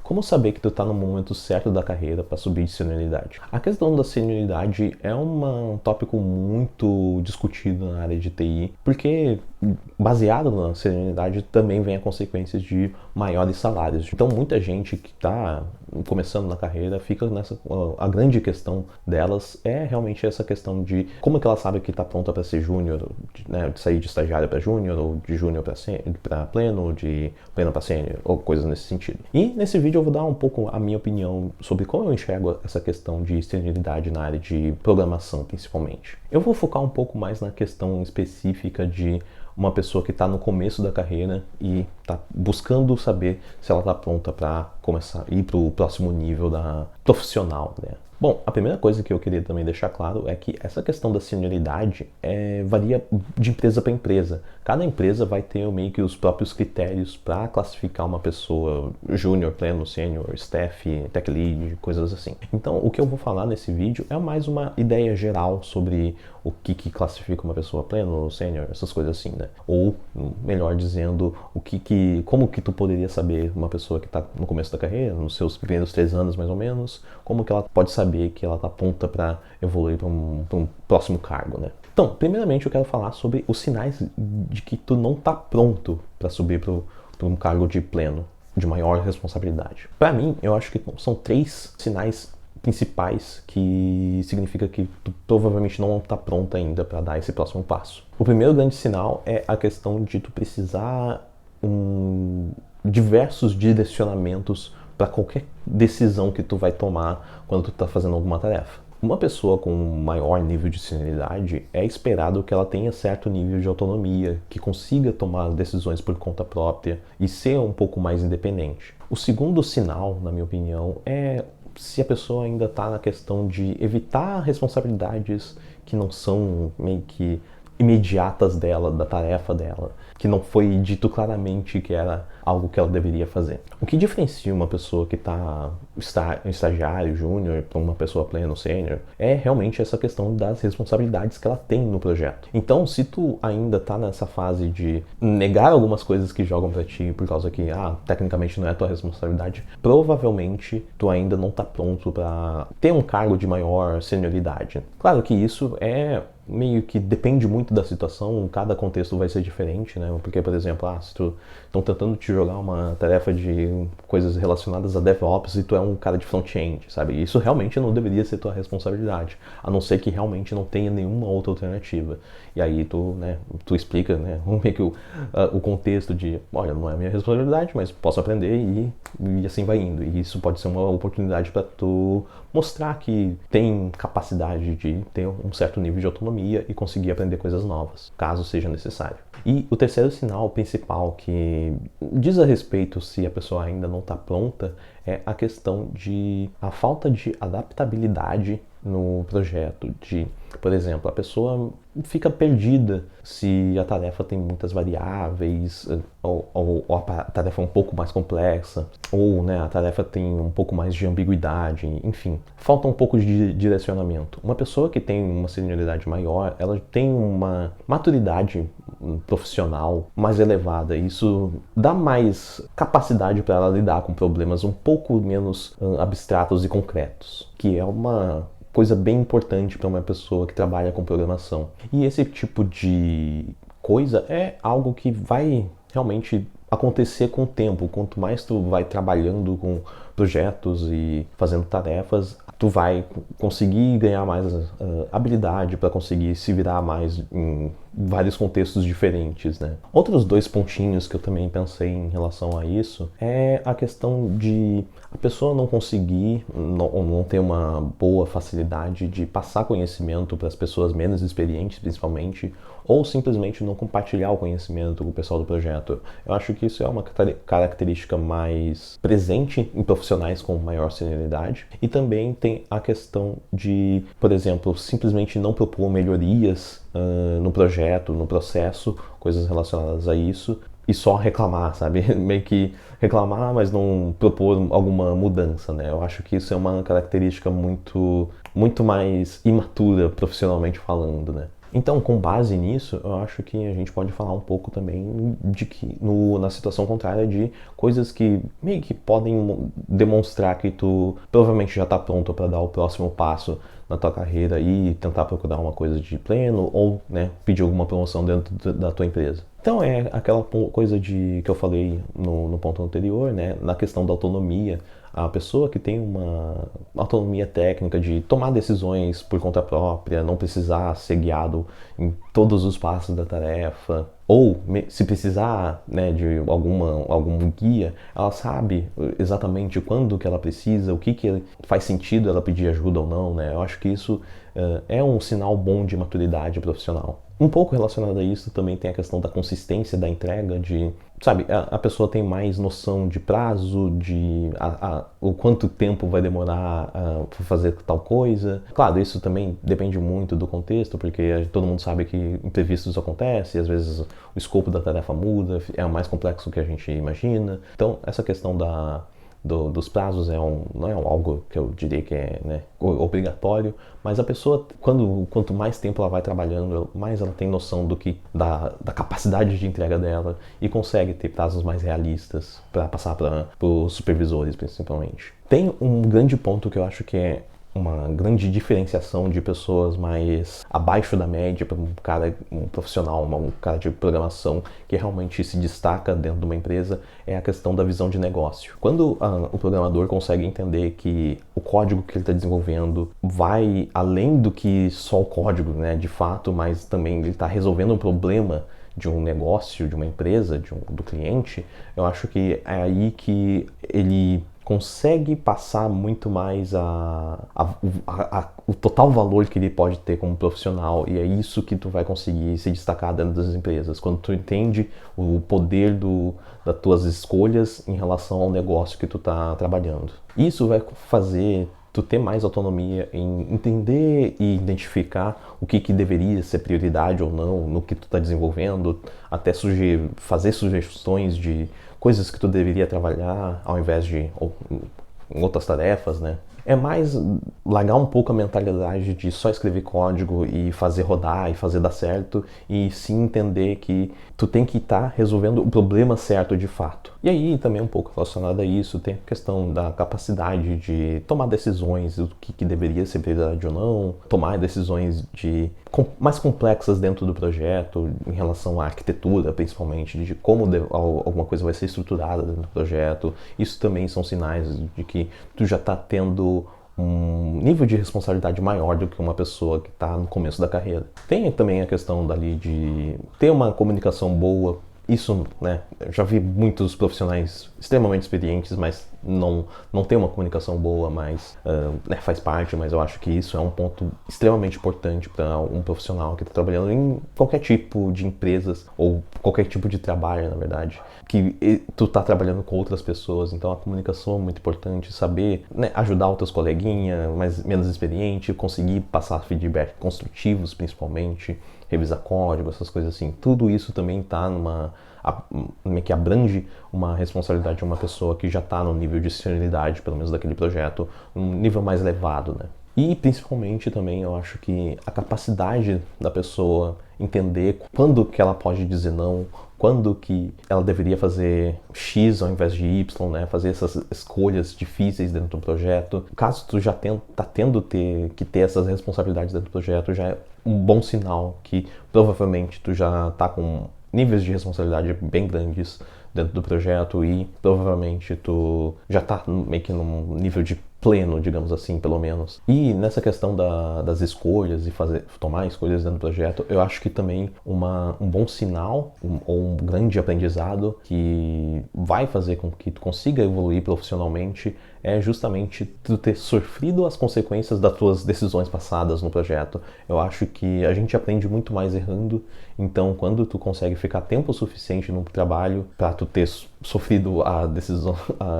Como saber que tu tá no momento certo da carreira para subir de senioridade? A questão da senioridade é um tópico muito discutido na área de TI, porque baseado na senioridade também vem a consequência de maiores salários. Então muita gente que está começando na carreira fica nessa... A grande questão delas é realmente essa questão de como que ela sabe que está pronta para ser júnior, né, de sair de estagiário para júnior, ou de júnior para pleno, de pleno para sênior, ou coisas nesse sentido. E nesse vídeo eu vou dar um pouco a minha opinião sobre como eu enxergo essa questão de senioridade na área de programação, principalmente. Eu vou focar um pouco mais na questão específica de uma pessoa que está no começo da carreira e está buscando saber se ela está pronta para começar a ir para o próximo nível da profissional, né? Bom, a primeira coisa que eu queria também deixar claro é que essa questão da senioridade varia de empresa para empresa. Cada empresa vai ter meio que os próprios critérios para classificar uma pessoa júnior, pleno, sênior, staff, tech lead, coisas assim. Então, o que eu vou falar nesse vídeo é mais uma ideia geral sobre o que classifica uma pessoa pleno, sênior, essas coisas assim, né? Ou, melhor dizendo, como que tu poderia saber uma pessoa que está no começo da carreira, nos seus primeiros 3 anos mais ou menos, como que ela pode saber que ela está pronta para evoluir para um próximo cargo, né? Então, primeiramente eu quero falar sobre os sinais de que tu não está pronto para subir para um cargo de pleno, de maior responsabilidade. Para mim, eu acho que são 3 sinais principais que significa que tu provavelmente não está pronta ainda para dar esse próximo passo. O primeiro grande sinal é a questão de tu precisar diversos direcionamentos para qualquer decisão que tu vai tomar quando tu está fazendo alguma tarefa. Uma pessoa com maior nível de senioridade é esperado que ela tenha certo nível de autonomia, que consiga tomar decisões por conta própria e ser um pouco mais independente. O segundo sinal, na minha opinião, é se a pessoa ainda está na questão de evitar responsabilidades que não são meio que imediatas dela, da tarefa dela, que não foi dito claramente que era algo que ela deveria fazer. O que diferencia uma pessoa que está estagiário, júnior, para uma pessoa pleno, sênior, é realmente essa questão das responsabilidades que ela tem no projeto. Então, se tu ainda está nessa fase de negar algumas coisas que jogam para ti por causa que, tecnicamente não é tua responsabilidade, provavelmente tu ainda não está pronto para ter um cargo de maior senioridade. Claro que isso meio que depende muito da situação, cada contexto vai ser diferente, né? Porque, por exemplo, se tu estão tentando te jogar uma tarefa de coisas relacionadas a DevOps e tu é um cara de front-end, sabe? Isso realmente não deveria ser tua responsabilidade, a não ser que realmente não tenha nenhuma outra alternativa. E aí tu explica, né, meio que o contexto de, olha, não é minha responsabilidade, mas posso aprender e assim vai indo. E isso pode ser uma oportunidade para tu mostrar que tem capacidade de ter um certo nível de autonomia e conseguir aprender coisas novas, caso seja necessário. E o terceiro sinal principal que diz a respeito se a pessoa ainda não está pronta é a questão de a falta de adaptabilidade no projeto, por exemplo, a pessoa fica perdida se a tarefa tem muitas variáveis, ou a tarefa é um pouco mais complexa, ou a tarefa tem um pouco mais de ambiguidade, enfim, falta um pouco de direcionamento. Uma pessoa que tem uma senioridade maior, ela tem uma maturidade profissional mais elevada, isso dá mais capacidade para ela lidar com problemas um pouco menos abstratos e concretos, que é uma coisa bem importante para uma pessoa que trabalha com programação. E esse tipo de coisa é algo que vai realmente acontecer com o tempo. Quanto mais tu vai trabalhando com projetos e fazendo tarefas, tu vai conseguir ganhar mais habilidade para conseguir se virar mais em vários contextos diferentes, né? Outros 2 pontinhos que eu também pensei em relação a isso é a questão de a pessoa não conseguir, não ter uma boa facilidade de passar conhecimento para as pessoas menos experientes, principalmente, ou simplesmente não compartilhar o conhecimento com o pessoal do projeto. Eu acho que isso é uma característica mais presente em profissionais com maior senioridade. E também tem a questão de, por exemplo, simplesmente não propor melhorias no projeto, no processo, coisas relacionadas a isso, e só reclamar, sabe? Meio que reclamar, mas não propor alguma mudança, né? Eu acho que isso é uma característica muito mais imatura profissionalmente falando, né? Então, com base nisso, eu acho que a gente pode falar um pouco também de que, na situação contrária, de coisas que meio que podem demonstrar que tu provavelmente já está pronto para dar o próximo passo na tua carreira e tentar procurar uma coisa de pleno ou, né, pedir alguma promoção dentro da tua empresa. Então é aquela coisa que eu falei no ponto anterior, né, na questão da autonomia. A pessoa que tem uma autonomia técnica de tomar decisões por conta própria, não precisar ser guiado em todos os passos da tarefa, ou se precisar, né, de algum guia, ela sabe exatamente quando que ela precisa, o que faz sentido ela pedir ajuda ou não, né? Eu acho que isso é um sinal bom de maturidade profissional. Um pouco relacionado a isso também tem a questão da consistência da entrega, sabe, a pessoa tem mais noção de prazo, o quanto tempo vai demorar para fazer tal coisa. Claro, isso também depende muito do contexto, porque todo mundo sabe que imprevistos acontecem, às vezes o escopo da tarefa muda, é mais complexo do que a gente imagina. Então, essa questão dos prazos não é algo que eu diria que é, né, obrigatório, mas a pessoa, quanto mais tempo ela vai trabalhando, mais ela tem noção da capacidade de entrega dela e consegue ter prazos mais realistas para passar para os supervisores, principalmente. Tem um grande ponto que eu acho que é uma grande diferenciação de pessoas mais abaixo da média para um profissional, um cara de programação que realmente se destaca dentro de uma empresa, é a questão da visão de negócio. Quando o programador consegue entender que o código que ele está desenvolvendo vai além do que só o código, né, de fato, mas também ele está resolvendo um problema de um negócio, de uma empresa, do cliente, eu acho que é aí que ele consegue passar muito mais o total valor que ele pode ter como profissional, e é isso que tu vai conseguir se destacar dentro das empresas, quando tu entende o poder das tuas escolhas em relação ao negócio que tu tá trabalhando. Isso vai fazer tu ter mais autonomia em entender e identificar o que deveria ser prioridade ou não no que tu está desenvolvendo, até fazer sugestões de coisas que tu deveria trabalhar ao invés de em outras tarefas, né? É mais largar um pouco a mentalidade de só escrever código e fazer rodar e fazer dar certo, e sim entender que tu tem que estar resolvendo o problema certo de fato. E aí também um pouco relacionado a isso tem a questão da capacidade de tomar decisões do que deveria ser prioridade ou não, tomar decisões mais complexas dentro do projeto, em relação à arquitetura principalmente, de como alguma coisa vai ser estruturada dentro do projeto. Isso também são sinais de que tu já está tendo um nível de responsabilidade maior do que uma pessoa que está no começo da carreira. Tem também a questão dali de ter uma comunicação boa. Isso, né, eu já vi muitos profissionais extremamente experientes, mas não tem uma comunicação boa, mas né, faz parte, mas eu acho que isso é um ponto extremamente importante para um profissional que está trabalhando em qualquer tipo de empresas ou qualquer tipo de trabalho, na verdade, que tu está trabalhando com outras pessoas, então a comunicação é muito importante, saber, né, ajudar outros coleguinhas menos experientes, conseguir passar feedback construtivos, principalmente, revisar código, essas coisas assim. Tudo isso também está que abrange uma responsabilidade de uma pessoa que já está no nível de senioridade, pelo menos daquele projeto, um nível mais elevado, né? E principalmente também eu acho que a capacidade da pessoa entender quando que ela pode dizer não, quando que ela deveria fazer X ao invés de Y, né? Fazer essas escolhas difíceis dentro do projeto. Caso tu já tá tendo que ter essas responsabilidades dentro do projeto, já é um bom sinal que provavelmente tu já tá com níveis de responsabilidade bem grandes dentro do projeto e provavelmente tu já tá meio que num nível de pleno, digamos assim, pelo menos. E nessa questão das escolhas e tomar escolhas dentro do projeto, eu acho que também um bom sinal ou um grande aprendizado que vai fazer com que tu consiga evoluir profissionalmente é justamente tu ter sofrido as consequências das tuas decisões passadas no projeto. Eu acho que a gente aprende muito mais errando, então quando tu consegue ficar tempo suficiente no trabalho para tu ter sofrido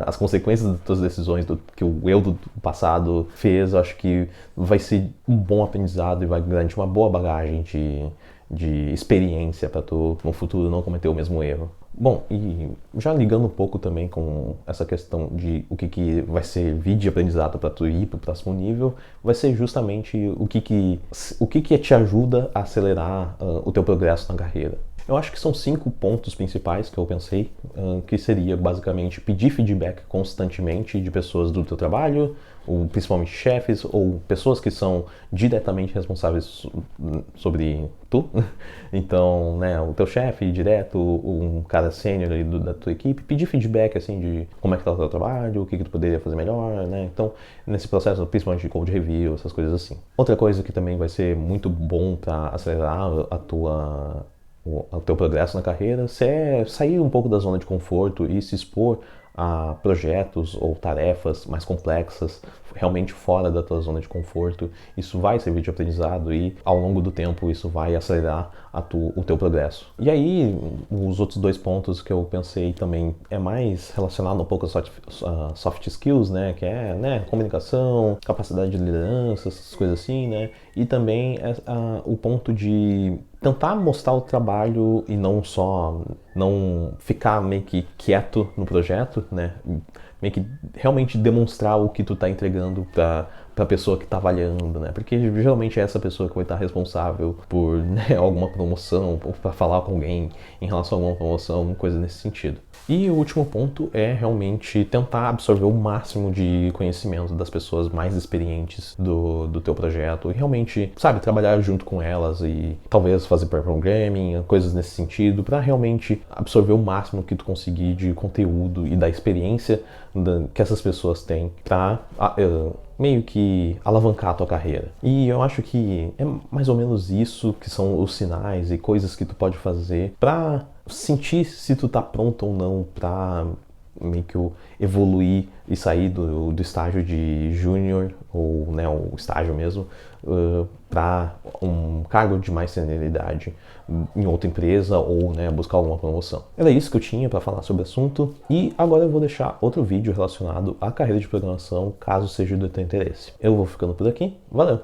as consequências das tuas decisões, do que o eu do passado fez, eu acho que vai ser um bom aprendizado e vai garantir uma boa bagagem de experiência para tu no futuro não cometer o mesmo erro. Bom, e já ligando um pouco também com essa questão de o que vai servir de aprendizado para tu ir para o próximo nível, vai ser justamente o que te ajuda a acelerar o teu progresso na carreira. Eu acho que são 5 pontos principais que eu pensei, que seria basicamente pedir feedback constantemente de pessoas do teu trabalho, ou principalmente chefes, ou pessoas que são diretamente responsáveis sobre tu. Então, né, o teu chefe direto, um cara sênior ali da tua equipe, pedir feedback, assim, de como é que tá o teu trabalho, o que tu poderia fazer melhor, né? Então, nesse processo, principalmente de code review, essas coisas assim. Outra coisa que também vai ser muito bom para acelerar o teu progresso na carreira, é sair um pouco da zona de conforto e se expor a projetos ou tarefas mais complexas, realmente fora da tua zona de conforto. Isso vai servir de aprendizado e, ao longo do tempo, isso vai acelerar o teu progresso. E aí, os outros 2 pontos que eu pensei também é mais relacionado um pouco a soft skills, né, que é, né, comunicação, capacidade de liderança, essas coisas assim, né, e também o ponto de tentar mostrar o trabalho e não ficar meio que quieto no projeto, né? Meio que realmente demonstrar o que tu tá entregando para a pessoa que está avaliando, né? Porque geralmente é essa pessoa que vai estar responsável por, né, alguma promoção, ou para falar com alguém em relação a alguma promoção, coisa nesse sentido. E o último ponto é realmente tentar absorver o máximo de conhecimento das pessoas mais experientes do teu projeto e realmente, sabe, trabalhar junto com elas e talvez fazer pair programming, coisas nesse sentido, para realmente absorver o máximo que tu conseguir de conteúdo e da experiência que essas pessoas têm para meio que alavancar a tua carreira. E eu acho que é mais ou menos isso que são os sinais e coisas que tu pode fazer para sentir se tu tá pronto ou não para meio que evoluir e sair do estágio de júnior ou, né, o estágio mesmo, para um cargo de mais senioridade em outra empresa ou, né, buscar alguma promoção. Era isso que eu tinha para falar sobre o assunto e agora eu vou deixar outro vídeo relacionado à carreira de programação, caso seja do teu interesse. Eu vou ficando por aqui, valeu!